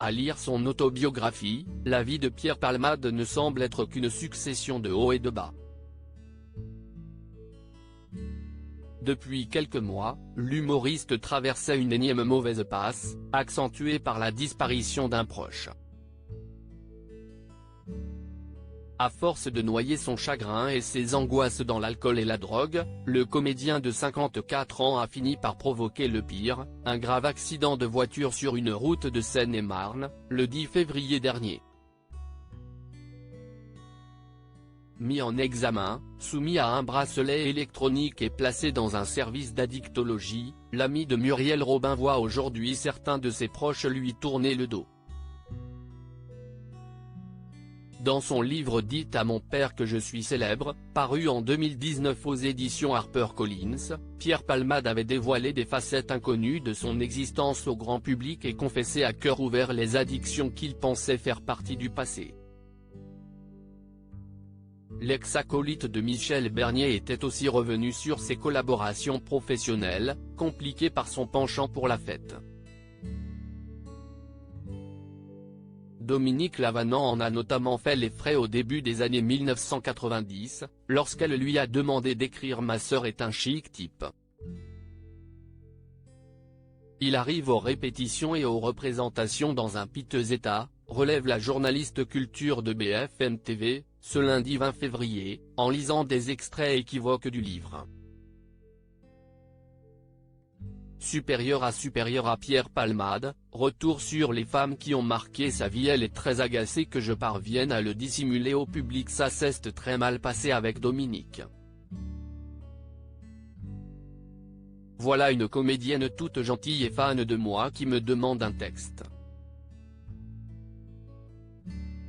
À lire son autobiographie, la vie de Pierre Palmade ne semble être qu'une succession de hauts et de bas. Depuis quelques mois, l'humoriste traversait une énième mauvaise passe, accentuée par la disparition d'un proche. À force de noyer son chagrin et ses angoisses dans l'alcool et la drogue, le comédien de 54 ans a fini par provoquer le pire, un grave accident de voiture sur une route de Seine-et-Marne, le 10 février dernier. Mis en examen, soumis à un bracelet électronique et placé dans un service d'addictologie, l'ami de Muriel Robin voit aujourd'hui certains de ses proches lui tourner le dos. Dans son livre « Dites à mon père que je suis célèbre », paru en 2019 aux éditions HarperCollins, Pierre Palmade avait dévoilé des facettes inconnues de son existence au grand public et confessé à cœur ouvert les addictions qu'il pensait faire partie du passé. L'ex-acolyte de Michel Bernier était aussi revenu sur ses collaborations professionnelles, compliquées par son penchant pour la fête. Dominique Lavanant en a notamment fait les frais au début des années 1990, lorsqu'elle lui a demandé d'écrire « Ma sœur est un chic type ». Il arrive aux répétitions et aux représentations dans un piteux état, relève la journaliste culture de BFM TV, ce lundi 20 février, en lisant des extraits équivoques du livre. Supérieure à Pierre Palmade, retour sur les femmes qui ont marqué sa vie. Elle est très agacée que je parvienne à le dissimuler au public. Ça s'est très mal passé avec Dominique. Voilà une comédienne toute gentille et fan de moi qui me demande un texte.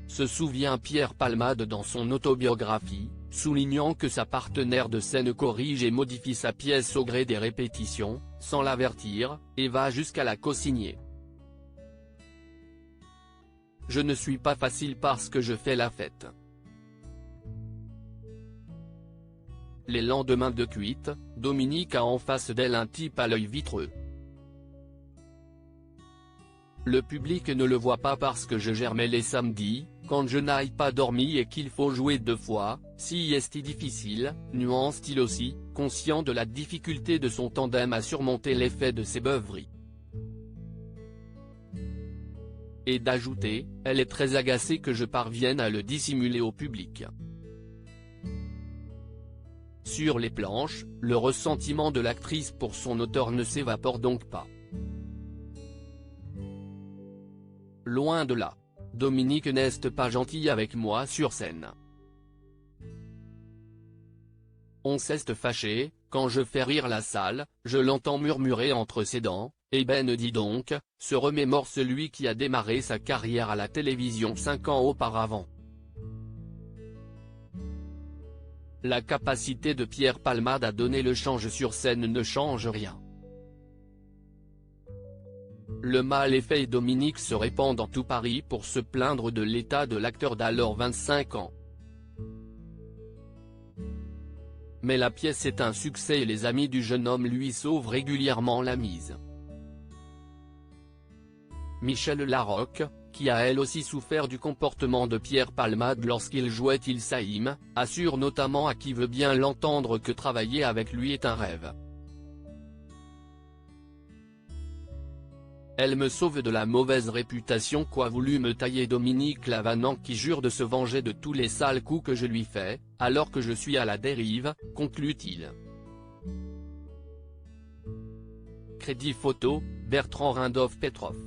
Se souvient Pierre Palmade dans son autobiographie, soulignant que sa partenaire de scène corrige et modifie sa pièce au gré des répétitions, sans l'avertir, et va jusqu'à la co-signer. Je ne suis pas facile parce que je fais la fête. Les lendemains de cuite, Dominique a en face d'elle un type à l'œil vitreux. Le public ne le voit pas parce que je germais les samedis, quand je n'aille pas dormi et qu'il faut jouer 2 fois, si est difficile, nuance-t-il aussi, conscient de la difficulté de son tandem à surmonter l'effet de ses beuveries. Et d'ajouter, elle est très agacée que je parvienne à le dissimuler au public. Sur les planches, le ressentiment de l'actrice pour son auteur ne s'évapore donc pas. Loin de là. Dominique n'est pas gentil avec moi sur scène. On s'est fâché, quand je fais rire la salle, je l'entends murmurer entre ses dents, eh ben dis donc, se remémore celui qui a démarré sa carrière à la télévision 5 ans auparavant. La capacité de Pierre Palmade à donner le change sur scène ne change rien. Le mal est fait et Dominique se répand dans tout Paris pour se plaindre de l'état de l'acteur d'alors 25 ans. Mais la pièce est un succès et les amis du jeune homme lui sauvent régulièrement la mise. Michel Larocque, qui a elle aussi souffert du comportement de Pierre Palmade lorsqu'il jouait Il Saïm, assure notamment à qui veut bien l'entendre que travailler avec lui est un rêve. Elle me sauve de la mauvaise réputation qu'a voulu me tailler Dominique Lavanant qui jure de se venger de tous les sales coups que je lui fais, alors que je suis à la dérive, conclut-il. Crédit photo, Bertrand Rindolph Petrov.